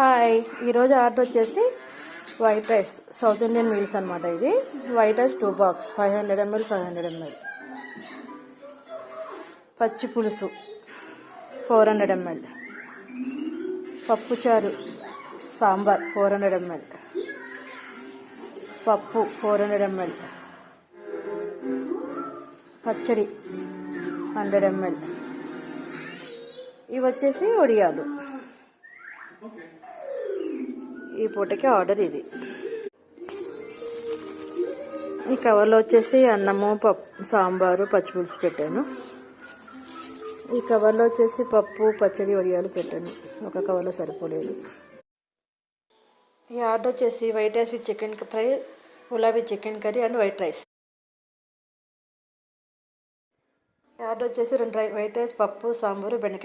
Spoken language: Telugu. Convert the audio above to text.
హాయ్, ఈరోజు ఆర్డర్ వచ్చేసి white rice south Indian meals అనమాట. ఇది white rice 2 box 500 ml 500 ml. పచ్చి పులుసు 400 ml. పప్పుచారు సాంబార్ 400 ml. పప్పు 400 ml. పచ్చడి 100 ml. ఇవి వచ్చేసి వడియాలు. ఈ పూటకి ఆర్డర్ ఇది. ఈ కవర్లో వచ్చేసి అన్నము, పప్పు, సాంబారు, పచ్చిపులుసు పెట్టాను. ఈ కవర్లో వచ్చేసి పప్పు, పచ్చడి, వడియాలు పెట్టాను. ఒక కవర్లో సరిపోలేదు. ఈ ఆర్డర్ వచ్చేసి white rice with chicken fry, pulao with chicken curry and white rice. ఈ ఆర్డర్ వచ్చేసి 2 వైట్ రైస్, పప్పు, సాంబారు, బెండకాయ.